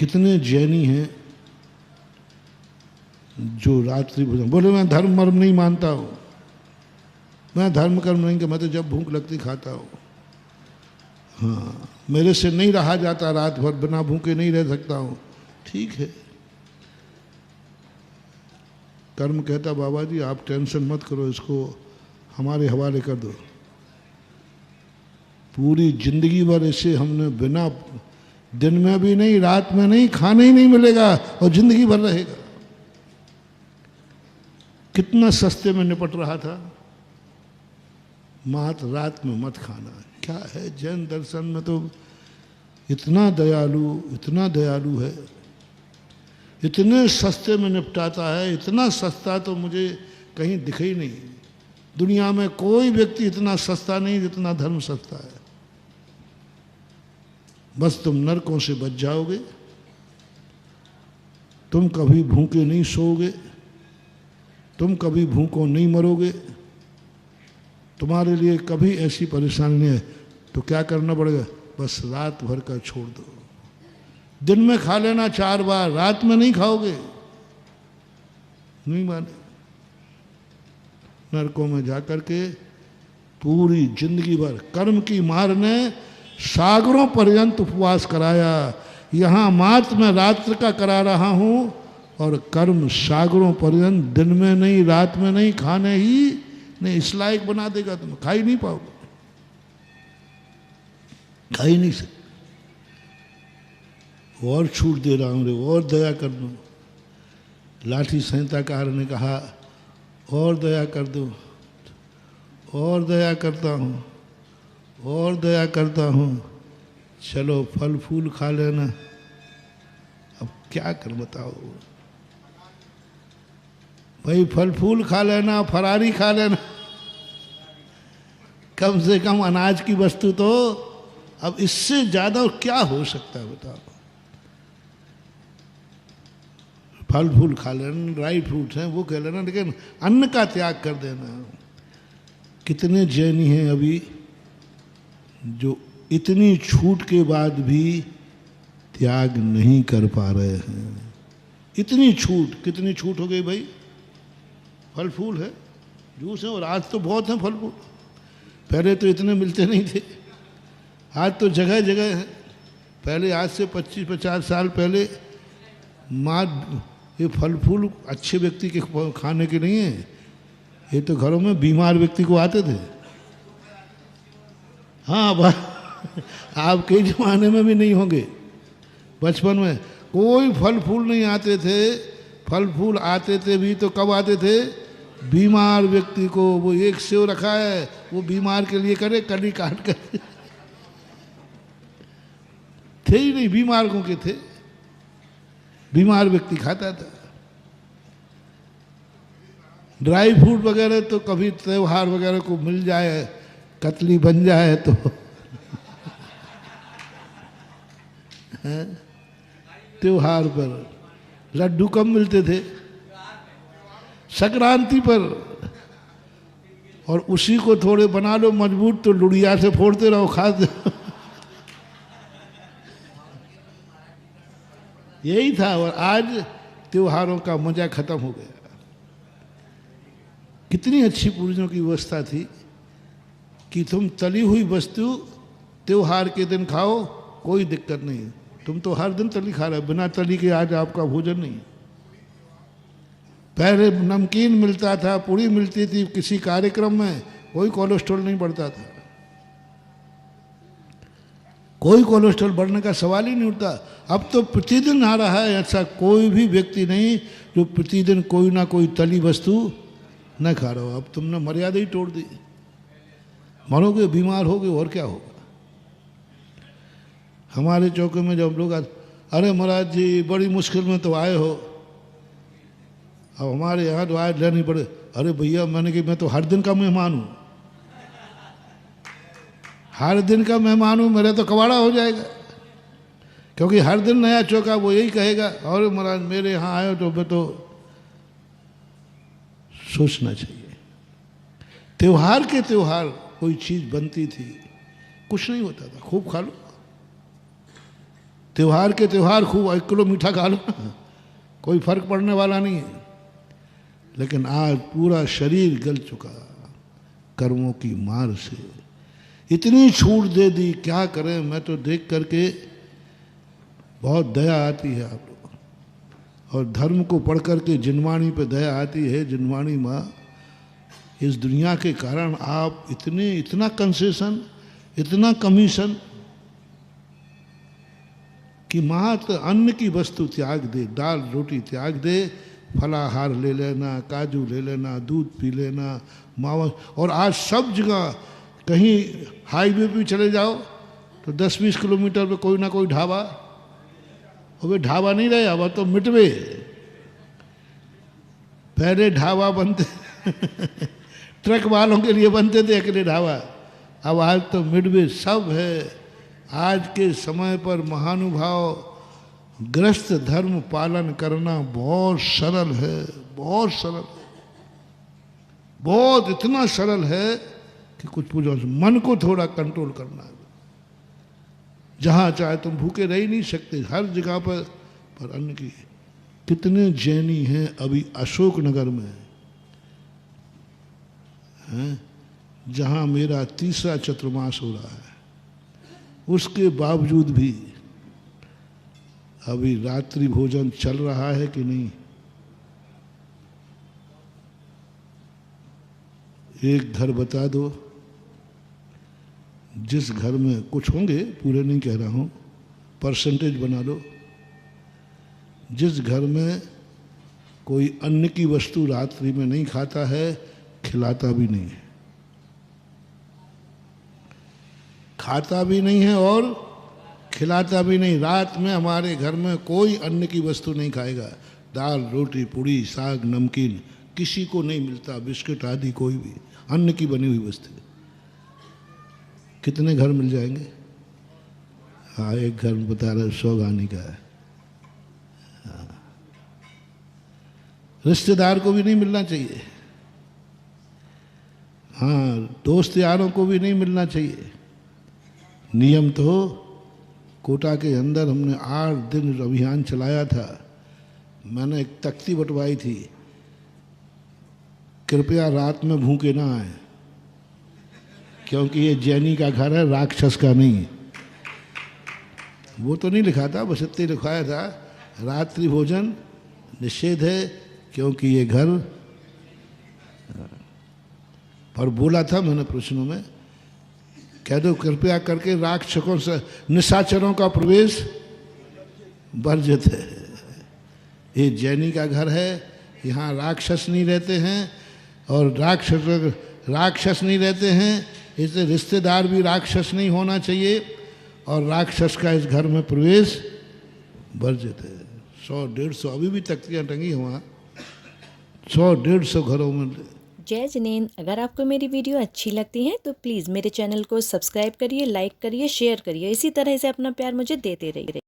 कितने जैनी हैं जो रात्रि भोजन, बोले मैं धर्म मर्म नहीं मानता हूँ, मैं धर्म कर्म नहीं, कि मैं तो जब भूख लगती खाता हूँ। हाँ, मेरे से नहीं रहा जाता, रात भर बिना भूखे नहीं रह सकता हूँ। ठीक है। कर्म कहता बाबा जी आप टेंशन मत करो, इसको हमारे हवाले कर दो। पूरी जिंदगी भर इसे हमने बिना, दिन में भी नहीं रात में नहीं, खाने ही नहीं मिलेगा और जिंदगी भर रहेगा। कितना सस्ते में निपट रहा था। मात रात में मत खाना। क्या है जैन दर्शन में तो इतना दयालु है, इतने सस्ते में निपटाता है। इतना सस्ता तो मुझे कहीं दिखे ही नहीं। दुनिया में कोई व्यक्ति इतना सस्ता नहीं जितना धर्म सस्ता है। बस तुम नरकों से बच जाओगे, तुम कभी भूखे नहीं सोओगे, तुम कभी भूखों नहीं मरोगे, तुम्हारे लिए कभी ऐसी परेशानी नहीं है। तो क्या करना पड़ेगा? बस रात भर का छोड़ दो। दिन में खा लेना 4 बार, रात में नहीं खाओगे, नहीं माने। नरकों में जाकर के पूरी जिंदगी भर कर्म की मार ने सागरों पर्यंत उपवास कराया। यहाँ मात्र मैं रात्र का करा रहा हूँ और कर्म सागरों पर्यंत, दिन में नहीं रात में नहीं, खाने ही नहीं। इस लायक बना देगा, तुम खा ही नहीं पाओगे, खा ही नहीं सकते। और छूट दे रहा हूँ रे, और दया कर दो। लाठी संहिताकार ने कहा और दया कर दो, और दया करता हूँ, और दया करता हूँ। चलो फल फूल खा लेना। अब क्या कर बताओ भाई, फल फूल खा लेना, फरारी खा लेना, कम से कम अनाज की वस्तु तो, अब इससे ज्यादा क्या हो सकता है बताओ। फल फूल खा लेना, ड्राई फ्रूट्स हैं वो खा लेना, लेकिन अन्न का त्याग कर देना। कितने जैनी हैं अभी जो इतनी छूट के बाद भी त्याग नहीं कर पा रहे हैं। इतनी छूट, कितनी छूट हो गई भाई। फल फूल है, जूस है, और आज तो बहुत हैं फल फूल। पहले तो इतने मिलते नहीं थे, आज तो जगह जगह है। पहले आज से 25-50 साल पहले माँ ये फल फूल अच्छे व्यक्ति के खाने के नहीं है, ये तो घरों में बीमार व्यक्ति को आते थे। हाँ आपके जमाने में भी नहीं होंगे। बचपन में कोई फल फूल नहीं आते थे। फल फूल आते थे भी तो कब आते थे? बीमार व्यक्ति को। वो एक सेव रखा है, वो बीमार के लिए करे, कली काट कर थे ही नहीं, बीमारों के थे। बीमार व्यक्ति खाता था। ड्राई फ्रूट वगैरह तो कभी त्योहार वगैरह को मिल जाए, कतली बन जाए तो त्योहार पर लड्डू कम मिलते थे, संक्रांति पर, और उसी को थोड़े बना लो मजबूत तो लुड़िया से फोड़ते रहो, खाते यही था। और आज त्योहारों का मजा खत्म हो गया। कितनी अच्छी पूर्वजों की व्यवस्था थी कि तुम तली हुई वस्तु त्योहार के दिन खाओ, कोई दिक्कत नहीं। तुम तो हर दिन तली खा रहे हो, बिना तली के आज आपका भोजन नहीं। पहले नमकीन मिलता था, पूरी मिलती थी, किसी कार्यक्रम में कोई कोलेस्ट्रॉल नहीं बढ़ता था। कोई कोलेस्ट्रॉल बढ़ने का सवाल ही नहीं उठता। अब तो प्रतिदिन आ रहा है, ऐसा कोई भी व्यक्ति नहीं जो प्रतिदिन कोई ना कोई तली वस्तु न खा रहा हो। अब तुमने मर्यादा ही तोड़ दी। मरोगे, बीमार होगे, और क्या होगा। हमारे चौके में जब लोग अरे महाराज जी बड़ी मुश्किल में तो आए हो, अब हमारे यहाँ तो आज लेनी पड़े। अरे भैया मैंने कि मैं तो हर दिन का मेहमान हूँ, हर दिन का मेहमान हूँ, मेरा तो कबाड़ा हो जाएगा। क्योंकि हर दिन नया चौका वो यही कहेगा, और महाराज मेरे यहाँ आए हो तो मैं तो सोचना चाहिए। त्योहार के त्योहार कोई चीज़ बनती थी, कुछ नहीं होता था, खूब खा लो। त्यौहार के त्यौहार खूब 1 किलो मीठा खा लो ना, कोई फर्क पड़ने वाला नहीं है। लेकिन आज पूरा शरीर गल चुका कर्मों की मार से। इतनी छूट दे दी, क्या करें। मैं तो देख करके बहुत दया आती है आप लोग, और धर्म को पढ़ करके जिनवाणी पे दया आती है। जिनवाणी माँ, इस दुनिया के कारण आप इतना कंसेशन, इतना कमीशन कि मात्र अन्न की वस्तु त्याग दे, दाल रोटी त्याग दे, फलाहार ले लेना, काजू ले लेना, दूध पी लेना, मावा। और आज सब जगह कहीं हाईवे पे चले जाओ तो 10-20 किलोमीटर पे कोई ना कोई ढाबा। और वे ढाबा नहीं रहे, अब तो मिटवे। पहले ढाबा बनते ट्रक वालों के लिए बनते थे अकेले ढाबा, अब आज तो मिडवे सब है। आज के समय पर महानुभाव ग्रस्त धर्म पालन करना बहुत सरल है, बहुत सरल, बहुत इतना सरल है कि कुछ पूछो। मन को थोड़ा कंट्रोल करना है। जहाँ चाहे तुम भूखे रह ही नहीं सकते, हर जगह पर अन्न की। कितने जैनी हैं अभी अशोकनगर में हैं, जहाँ मेरा तीसरा चतुर्मास हो रहा है, उसके बावजूद भी अभी रात्रि भोजन चल रहा है कि नहीं। एक घर बता दो, जिस घर में कुछ होंगे, पूरे नहीं कह रहा हूँ, परसेंटेज बना लो, जिस घर में कोई अन्न की वस्तु रात्रि में नहीं खाता है, खिलाता भी नहीं है, खाता भी नहीं है और खिलाता भी नहीं। रात में हमारे घर में कोई अन्न की वस्तु नहीं खाएगा। दाल रोटी पूड़ी साग नमकीन किसी को नहीं मिलता, बिस्किट आदि कोई भी अन्न की बनी हुई वस्तु। कितने घर मिल जाएंगे? हाँ, एक घर बता रहे 100 गानी का है। हाँ। रिश्तेदार को भी नहीं मिलना चाहिए। हाँ, दोस्त यारों को भी नहीं मिलना चाहिए। नियम तो कोटा के अंदर हमने 8 दिन अभियान चलाया था। मैंने एक तख्ती बंटवाई थी, कृपया रात में भूखे ना आए, क्योंकि ये जैनी का घर है, राक्षस का नहीं। वो तो नहीं लिखा था, बस इतने लिखाया था, रात्रि भोजन निषेध है, क्योंकि ये घर। और बोला था मैंने प्रश्नों में, कह दो कृपया करके राक्षसों से निशाचरों का प्रवेश वर्जित है। ये जैनी का घर है, यहाँ राक्षस नहीं रहते हैं, और राक्षस नहीं रहते हैं, इसलिए रिश्तेदार भी राक्षस नहीं होना चाहिए, और राक्षस का इस घर में प्रवेश वर्जित है। 100-150 अभी भी तख्तियाँ टंगी हैं वहाँ, 100-150 घरों में। जय जिनेंद्र। अगर आपको मेरी वीडियो अच्छी लगती है तो प्लीज़ मेरे चैनल को सब्सक्राइब करिए, लाइक करिए, शेयर करिए। इसी तरह से अपना प्यार मुझे देते रहिए।